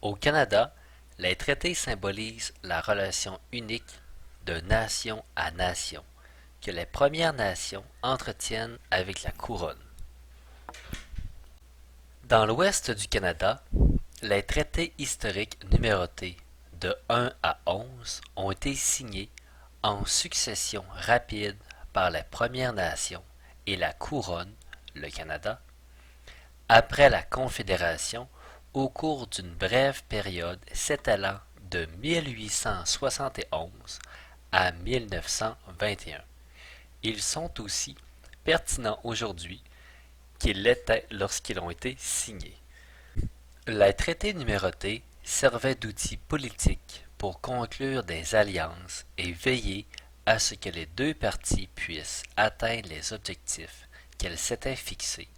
Au Canada, les traités symbolisent la relation unique de nation à nation que les Premières Nations entretiennent avec la Couronne. Dans l'ouest du Canada, les traités historiques numérotés de 1 à 11 ont été signés en succession rapide par les Premières Nations et la Couronne, le Canada, après la Confédération au cours d'une brève période s'étalant de 1871 à 1921. Ils sont aussi pertinents aujourd'hui qu'ils l'étaient lorsqu'ils ont été signés. Les traités numérotés servaient d'outils politiques pour conclure des alliances et veiller à ce que les deux parties puissent atteindre les objectifs qu'elles s'étaient fixés,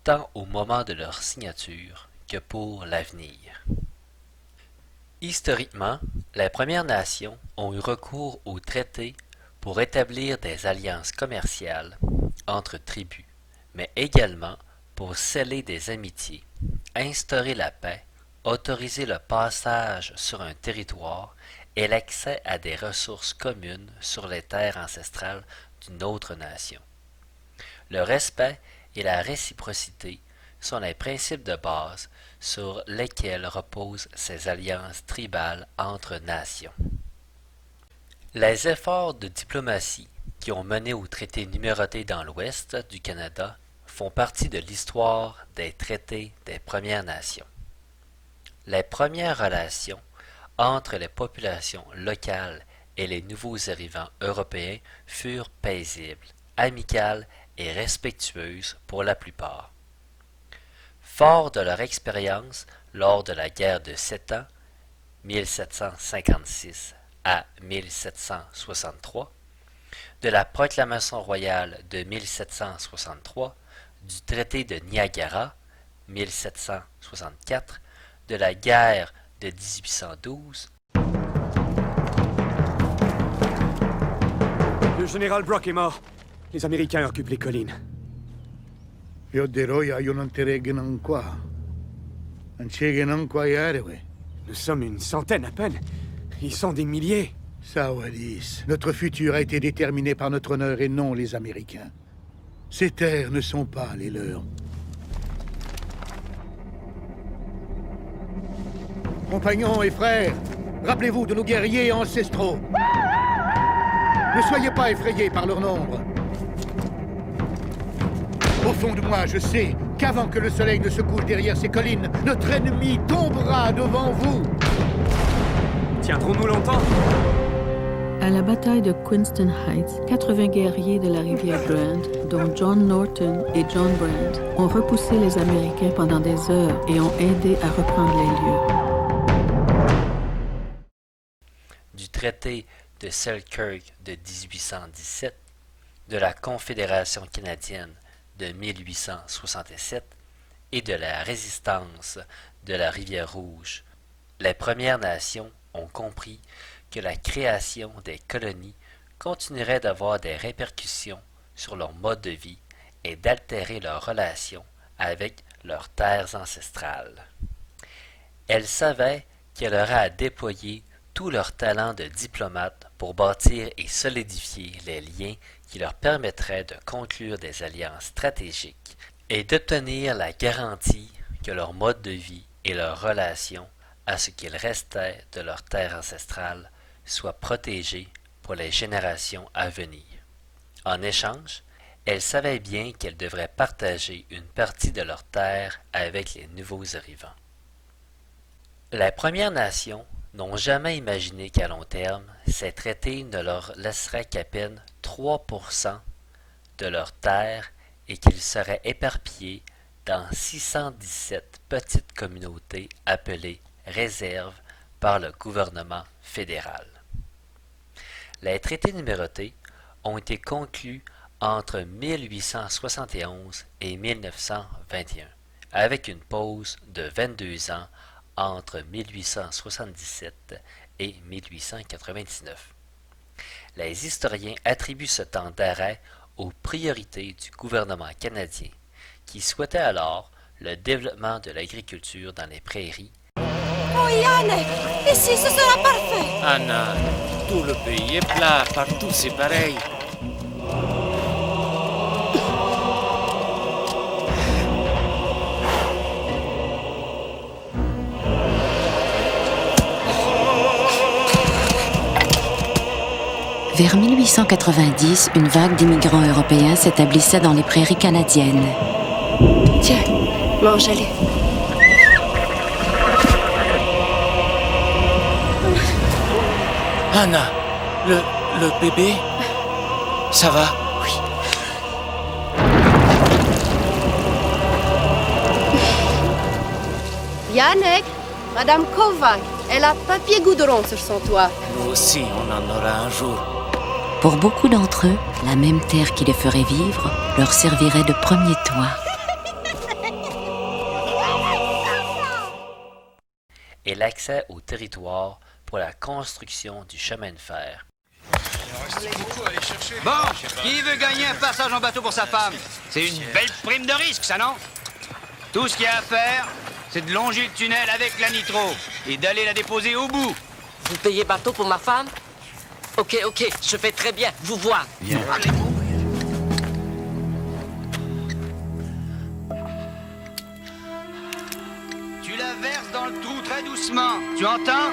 tant au moment de leur signature que pour l'avenir. Historiquement, les Premières Nations ont eu recours aux traités pour établir des alliances commerciales entre tribus, mais également pour sceller des amitiés, instaurer la paix, autoriser le passage sur un territoire et l'accès à des ressources communes sur les terres ancestrales d'une autre nation. Le respect et la réciprocité sont les principes de base sur lesquels reposent ces alliances tribales entre nations. Les efforts de diplomatie qui ont mené aux traités numérotés dans l'ouest du Canada font partie de l'histoire des traités des Premières Nations. Les premières relations entre les populations locales et les nouveaux arrivants européens furent paisibles, amicales et respectueuses pour la plupart. Forts de leur expérience lors de la guerre de 7 ans, 1756 à 1763, de la proclamation royale de 1763, du traité de Niagara, 1764, de la guerre de 1812. Le général Brock est mort. Les Américains occupent les collines. Io dirò io non te reggono qua. Non ci qua we. Nous sommes une centaine à peine. Ils sont des milliers. Sawadis, notre futur a été déterminé par notre honneur et non les Américains. Ces terres ne sont pas les leurs. Compagnons et frères, rappelez-vous de nos guerriers ancestraux. Ne soyez pas effrayés par leur nombre. Au fond de moi, je sais qu'avant que le soleil ne se couche derrière ces collines, notre ennemi tombera devant vous. Tiendrons-nous longtemps? À la bataille de Queenston Heights, 80 guerriers de la rivière Grand, dont John Norton et John Brand, ont repoussé les Américains pendant des heures et ont aidé à reprendre les lieux. Du traité de Selkirk de 1817, de la Confédération canadienne de 1867 et de la résistance de la Rivière-Rouge, les Premières Nations ont compris que la création des colonies continuerait d'avoir des répercussions sur leur mode de vie et d'altérer leurs relations avec leurs terres ancestrales. Elles savaient qu'elles auraient à déployer tout leur talent de diplomate pour bâtir et solidifier les liens qui leur permettraient de conclure des alliances stratégiques et d'obtenir la garantie que leur mode de vie et leurs relations à ce qu'il restait de leur terre ancestrale soient protégés pour les générations à venir. En échange, elles savaient bien qu'elles devraient partager une partie de leur terre avec les nouveaux arrivants. Les Premières Nations n'ont jamais imaginé qu'à long terme, ces traités ne leur laisseraient qu'à peine 3% de leurs terres et qu'ils seraient éparpillés dans 617 petites communautés appelées réserves par le gouvernement fédéral. Les traités numérotés ont été conclus entre 1871 et 1921, avec une pause de 22 ans entre 1877 et 1899. Les historiens attribuent ce temps d'arrêt aux priorités du gouvernement canadien, qui souhaitait alors le développement de l'agriculture dans les prairies Oh Yannick, ici ce sera parfait. Anna, tout le pays est plat, partout c'est pareil. Vers 1890, une vague d'immigrants européens s'établissait dans les prairies canadiennes. Tiens, mange-les. Anna, le bébé, ça va? Oui. Yannick, Madame Kovac, elle a papier goudron sur son toit. Nous aussi, on en aura un jour. Pour beaucoup d'entre eux, la même terre qui les ferait vivre leur servirait de premier toit. Et l'accès au territoire pour la construction du chemin de fer. Bon, qui veut gagner un passage en bateau pour sa femme? C'est une belle prime de risque, ça, non? Tout ce qu'il y a à faire, c'est de longer le tunnel avec la nitro et d'aller la déposer au bout. Vous payez bateau pour ma femme? Ok, je fais très bien, vous vois. Bien. Tu la verses dans le trou très doucement, tu entends?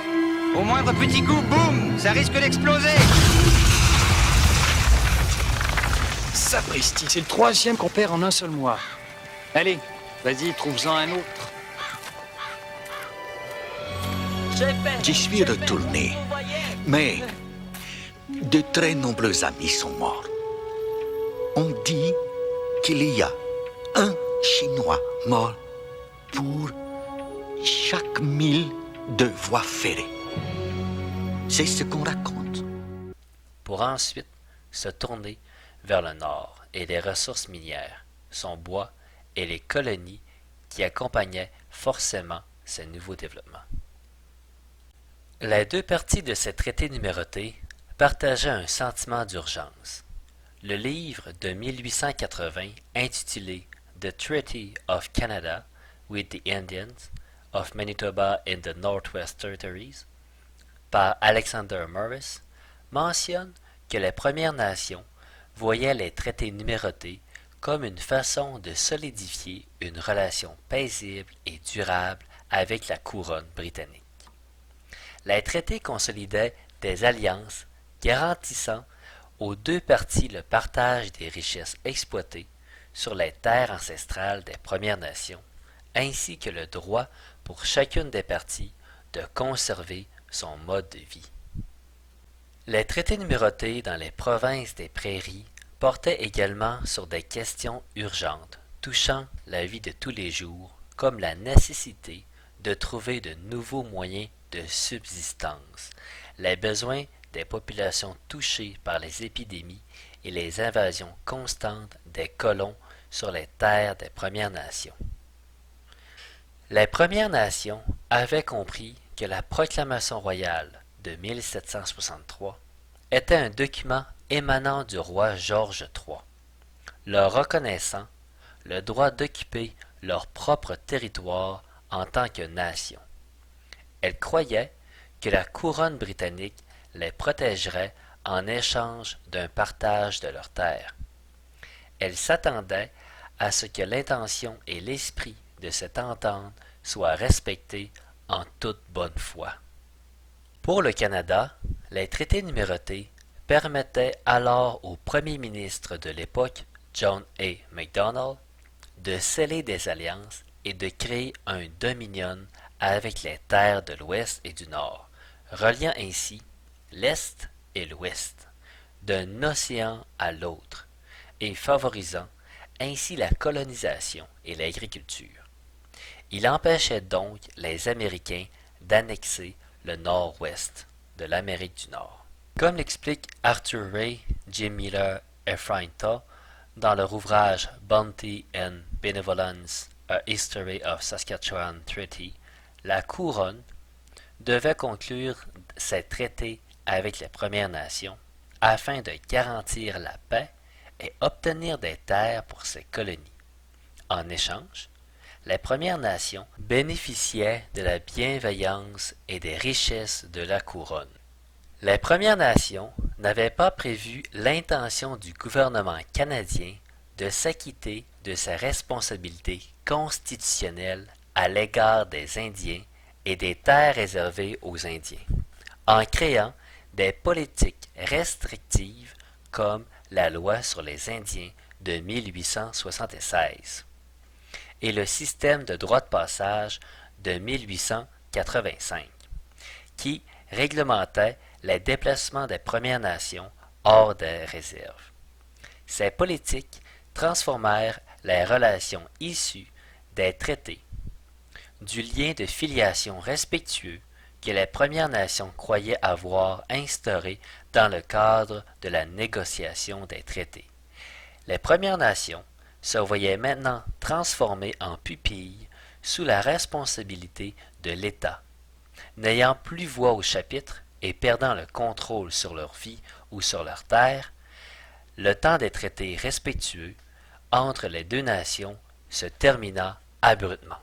Au moindre petit coup, boum, ça risque d'exploser. Sapristi, c'est le 3e qu'on perd en un seul mois. Allez, vas-y, trouve-en un autre. J'y suis retourné, mais de très nombreux amis sont morts. On dit qu'il y a un Chinois mort pour chaque 1000 de voies ferrées. C'est ce qu'on raconte. Pour ensuite se tourner vers le nord et les ressources minières, son bois et les colonies qui accompagnaient forcément ces nouveaux développements. Les deux parties de ces traités numérotés partageaient un sentiment d'urgence. Le livre de 1880 intitulé The Treaty of Canada with the Indians of Manitoba and the Northwest Territories par Alexander Morris mentionne que les Premières Nations voyaient les traités numérotés comme une façon de solidifier une relation paisible et durable avec la couronne britannique. Les traités consolidaient des alliances garantissant aux deux parties le partage des richesses exploitées sur les terres ancestrales des Premières Nations, ainsi que le droit pour chacune des parties de conserver son mode de vie. Les traités numérotés dans les provinces des Prairies portaient également sur des questions urgentes touchant la vie de tous les jours, comme la nécessité de trouver de nouveaux moyens de subsistance, les besoins des populations touchées par les épidémies et les invasions constantes des colons sur les terres des Premières Nations. Les Premières Nations avaient compris que la Proclamation royale de 1763 était un document émanant du roi George III, leur reconnaissant le droit d'occuper leur propre territoire en tant que nation. Elles croyaient que la couronne britannique les protégerait en échange d'un partage de leurs terres. Elles s'attendaient à ce que l'intention et l'esprit de cette entente soient respectés en toute bonne foi. Pour le Canada, les traités numérotés permettaient alors au premier ministre de l'époque, John A. Macdonald, de sceller des alliances et de créer un dominion avec les terres de l'Ouest et du Nord, reliant ainsi l'Est et l'Ouest, d'un océan à l'autre, et favorisant ainsi la colonisation et l'agriculture. Il empêchait donc les Américains d'annexer le nord-ouest de l'Amérique du Nord. Comme l'explique Arthur Ray, Jim Miller et Frank Thaw dans leur ouvrage Bounty and Benevolence, A History of Saskatchewan Treaty, la couronne devait conclure ces traités avec les Premières Nations afin de garantir la paix et obtenir des terres pour ses colonies. En échange, les Premières Nations bénéficiaient de la bienveillance et des richesses de la couronne. Les Premières Nations n'avaient pas prévu l'intention du gouvernement canadien de s'acquitter de ses responsabilités constitutionnelles à l'égard des Indiens et des terres réservées aux Indiens, en créant des politiques restrictives comme la loi sur les Indiens de 1876 et le système de droit de passage de 1885, qui réglementait les déplacements des Premières Nations hors des réserves. Ces politiques transformèrent les relations issues des traités, du lien de filiation respectueux que les Premières Nations croyaient avoir instauré dans le cadre de la négociation des traités. Les Premières Nations se voyaient maintenant transformées en pupilles sous la responsabilité de l'État, n'ayant plus voix au chapitre et perdant le contrôle sur leur vie ou sur leurs terres. Le temps des traités respectueux entre les deux nations se termina abruptement.